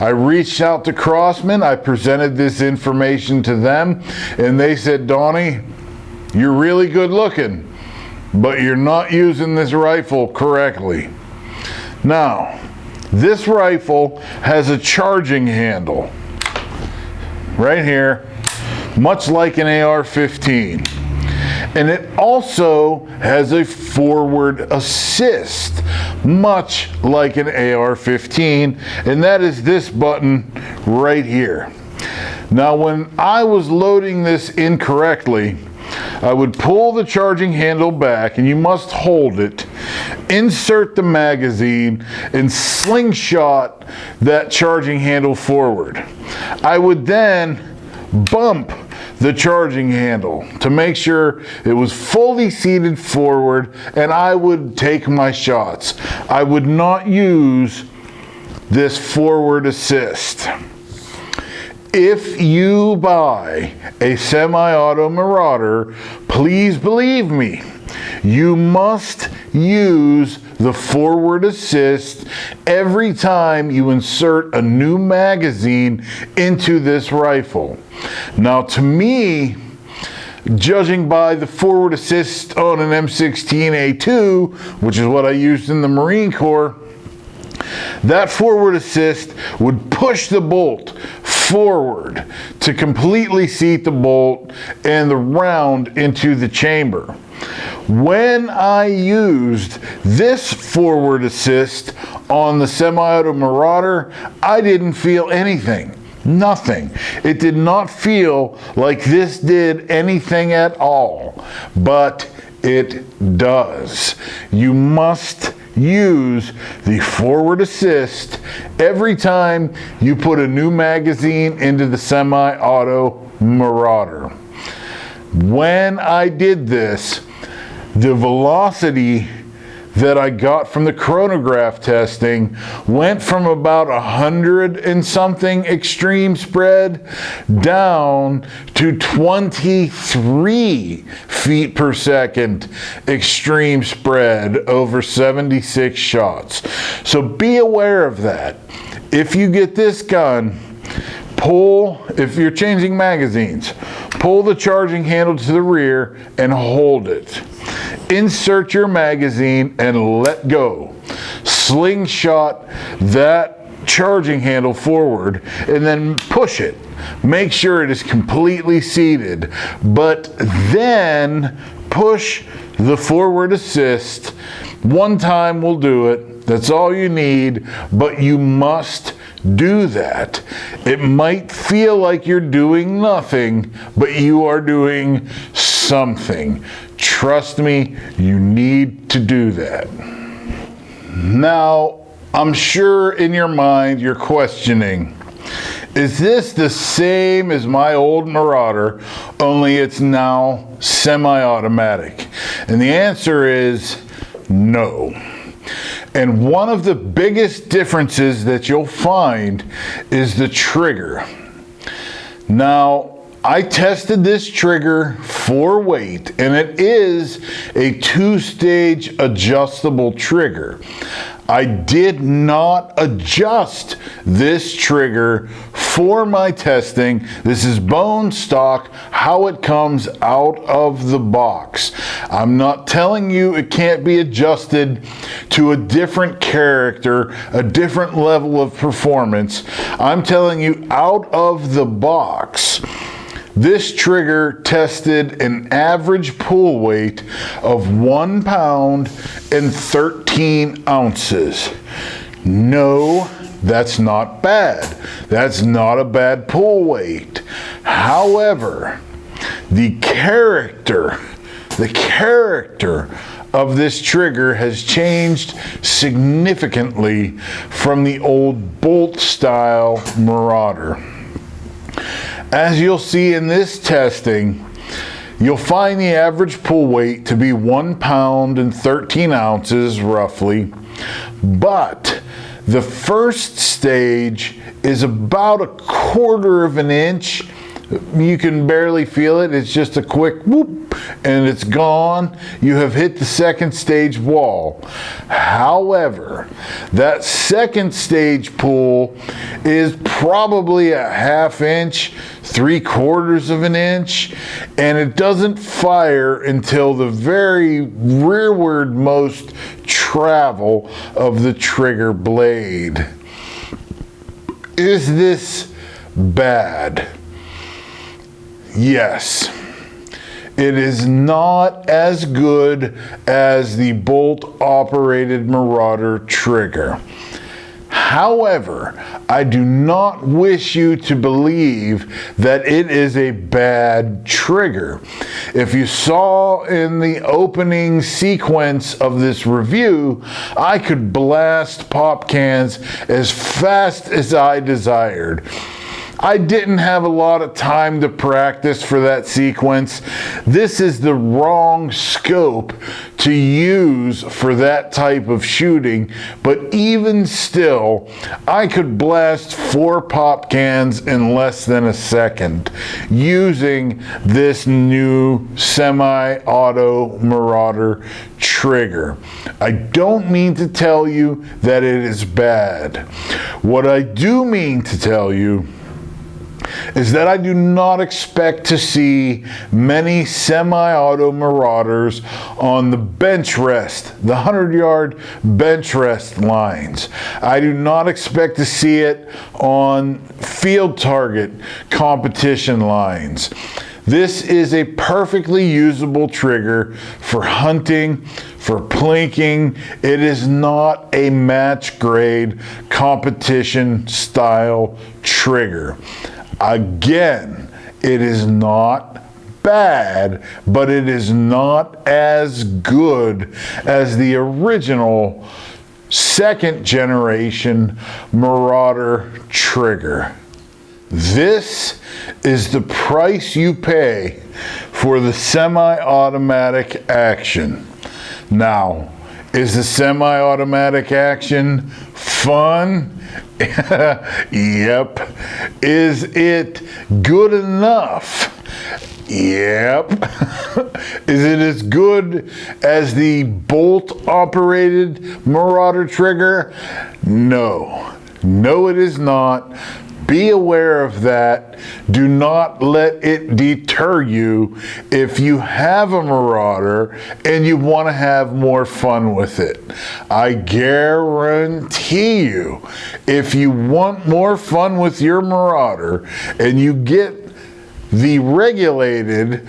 I reached out to Crossman, I presented this information to them, and they said, Donnie, you're really good looking, but you're not using this rifle correctly. Now, this rifle has a charging handle right here, much like an AR-15. And it also has a forward assist, much like an AR-15, and that is this button right here. Now, when I was loading this incorrectly, I would pull the charging handle back, and you must hold it, insert the magazine, and slingshot that charging handle forward. I would then bump the charging handle to make sure it was fully seated forward, and I would take my shots. I would not use this forward assist. If you buy a semi-auto Marauder, please believe me, you must use the forward assist every time you insert a new magazine into this rifle. Now, to me, judging by the forward assist on an M16A2, which is what I used in the Marine Corps, that forward assist would push the bolt forward to completely seat the bolt and the round into the chamber. When I used this forward assist on the Semi-Auto Marauder, I didn't feel anything. Nothing. It did not feel like this did anything at all, but it does. You must use the forward assist every time you put a new magazine into the Semi-Auto Marauder. When I did this, the velocity that I got from the chronograph testing went from about 100 and something extreme spread down to 23 feet per second extreme spread over 76 shots. So be aware of that. If you get this gun, if you're changing magazines, pull the charging handle to the rear and hold it. Insert your magazine and let go. Slingshot that charging handle forward and then push it. Make sure it is completely seated, but then push the forward assist. One time will do it. That's all you need, but you must do that. It might feel like you're doing nothing, but you are doing something. Trust me, you need to do that. Now, I'm sure in your mind you're questioning, is this the same as my old Marauder, only it's now semi-automatic? And the answer is no. And one of the biggest differences that you'll find is the trigger. Now, I tested this trigger for weight, and it is a 2-stage adjustable trigger. I did not adjust this trigger for my testing. This is bone stock, how it comes out of the box. I'm not telling you it can't be adjusted to a different character, a different level of performance. I'm telling you out of the box. This trigger tested an average pull weight of 1 pound and 13 ounces. No, that's not bad. That's not a bad pull weight. However, the character of this trigger has changed significantly from the old bolt style Marauder. As you'll see in this testing, you'll find the average pull weight to be 1 pound and 13 ounces roughly, but the first stage is about 1/4 of an inch You can barely feel it. It's just a quick whoop and it's gone. You have hit the second stage wall. However, that second stage pull is probably a ½ inch, 3/4 of an inch, and it doesn't fire until the very rearward most travel of the trigger blade. Is this bad? Yes. It is not as good as the bolt-operated Marauder trigger. However, I do not wish you to believe that it is a bad trigger. If you saw in the opening sequence of this review, I could blast pop cans as fast as I desired. I didn't have a lot of time to practice for that sequence. This is the wrong scope to use for that type of shooting, but even still, I could blast 4 pop cans in less than a second using this new semi-auto Marauder trigger. I don't mean to tell you that it is bad. What I do mean to tell you is that I do not expect to see many semi-auto Marauders on the bench rest, the 100-yard bench rest lines. I do not expect to see it on field target competition lines. This is a perfectly usable trigger for hunting, for plinking. It is not a match grade competition style trigger. Again, it is not bad, but it is not as good as the original second generation Marauder trigger. This is the price you pay for the semi-automatic action. Now, is the semi-automatic action fun? Yep. Is it good enough? Yep. Is it as good as the bolt-operated Marauder trigger? No. No, it is not. Be aware of that. Do not let it deter you if you have a Marauder and you want to have more fun with it. I guarantee you, if you want more fun with your Marauder and you get the regulated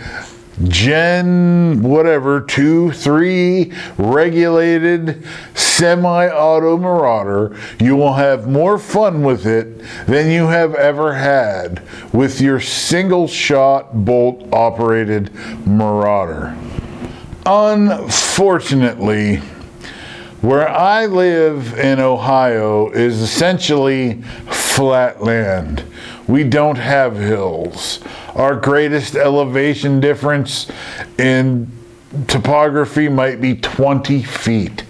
Gen 2, 3 regulated semi-auto Marauder, you will have more fun with it than you have ever had with your single shot bolt operated Marauder. Unfortunately, where I live in Ohio is essentially flat land. We don't have hills. Our greatest elevation difference in topography might be 20 feet.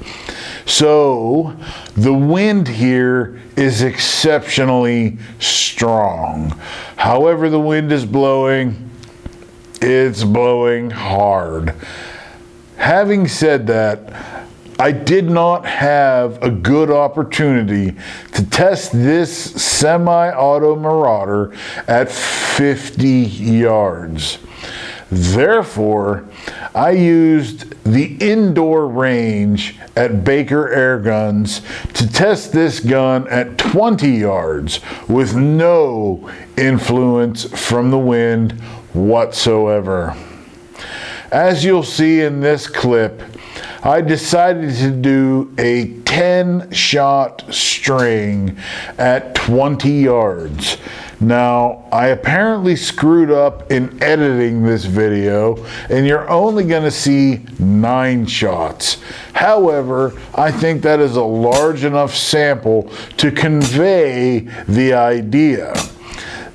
So the wind here is exceptionally strong. However the wind is blowing, it's blowing hard. Having said that, I did not have a good opportunity to test this semi-auto Marauder at 50 yards. Therefore, I used the indoor range at Baker Airguns to test this gun at 20 yards with no influence from the wind whatsoever. As you'll see in this clip, I decided to do a 10-shot string at 20 yards. Now, I apparently screwed up in editing this video, and you're only going to see 9 shots. However, I think that is a large enough sample to convey the idea.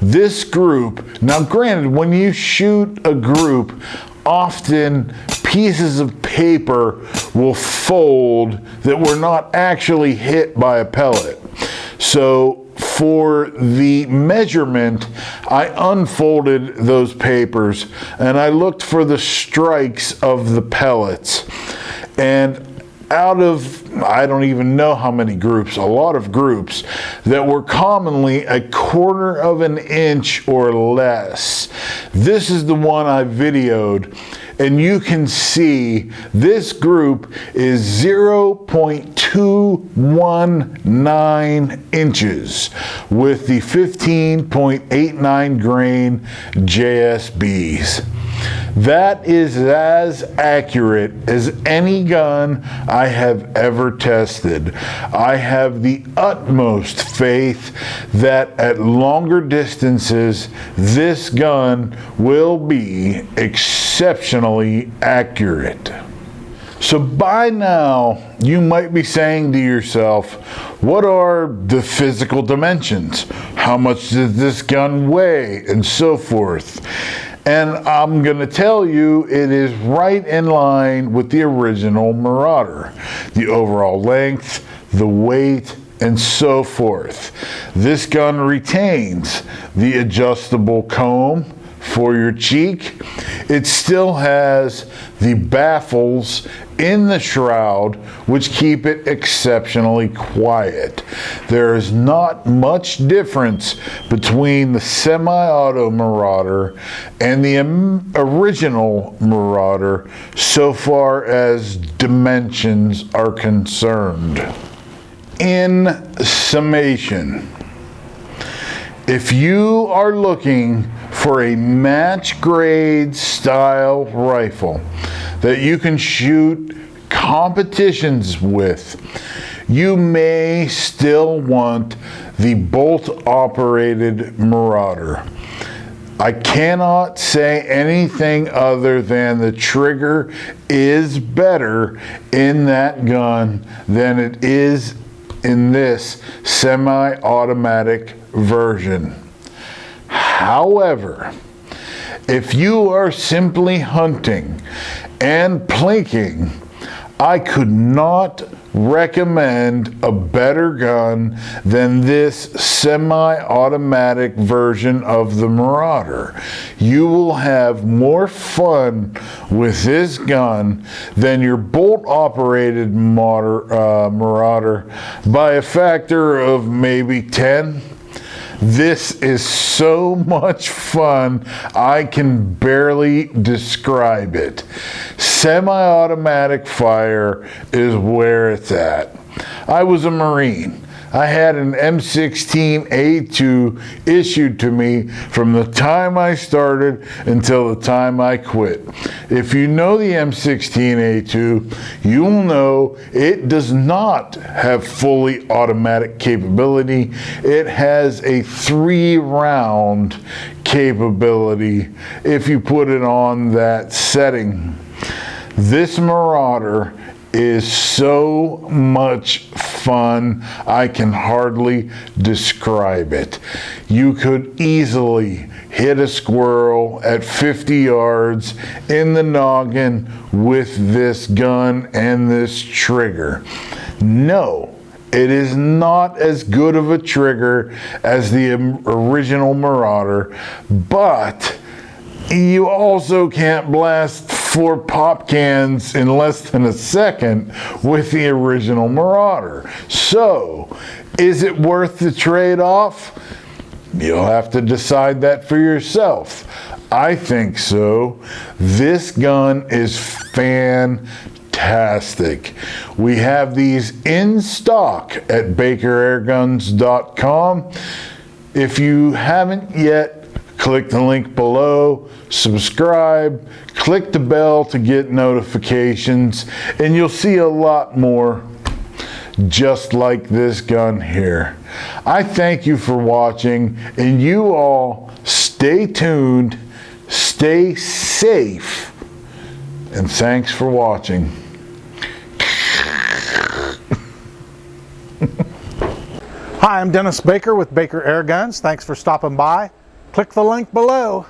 This group, now granted, when you shoot a group, often pieces of paper will fold that were not actually hit by a pellet. So for the measurement, I unfolded those papers and I looked for the strikes of the pellets. And out of, I don't even know how many groups, a lot of groups that were commonly 1/4 of an inch or less. This is the one I videoed, and you can see this group is 0.219 inches with the 15.89 grain JSBs. That is as accurate as any gun I have ever tested. I have the utmost faith that at longer distances, this gun will be exceptionally accurate. So by now, you might be saying to yourself, what are the physical dimensions? How much does this gun weigh? And so forth. And I'm going to tell you it is right in line with the original Marauder. The overall length, the weight, and so forth. This gun retains the adjustable comb for your cheek. It still has the baffles in the shroud, which keep it exceptionally quiet. There is not much difference between the Semi-Auto Marauder and the original Marauder so far as dimensions are concerned. In summation, if you are looking for a match grade style rifle that you can shoot competitions with, you may still want the bolt operated Marauder. I cannot say anything other than the trigger is better in that gun than it is in this semi-automatic version. However, if you are simply hunting and plinking, I could not recommend a better gun than this semi-automatic version of the Marauder. You will have more fun with this gun than your bolt-operated Marauder by a factor of maybe 10. This is so much fun, I can barely describe it. Semi-automatic fire is where it's at. I was a Marine. I had an M16A2 issued to me from the time I started until the time I quit. If you know the M16A2, you will know it does not have fully automatic capability. It has a 3-round capability if you put it on that setting. This Marauder is so much fun, I can hardly describe it. You could easily hit a squirrel at 50 yards in the noggin with this gun and this trigger. No, it is not as good of a trigger as the original Marauder, but you also can't blast 4 pop cans in less than a second with the original Marauder. So, is it worth the trade-off? You'll have to decide that for yourself. I think so. This gun is fantastic. We have these in stock at BakerAirguns.com. If you haven't yet, click the link below, subscribe, click the bell to get notifications, and you'll see a lot more just like this gun here. I thank you for watching, and you all stay tuned, stay safe, and thanks for watching. Hi, I'm Dennis Baker with Baker Airguns. Thanks for stopping by. Click the link below.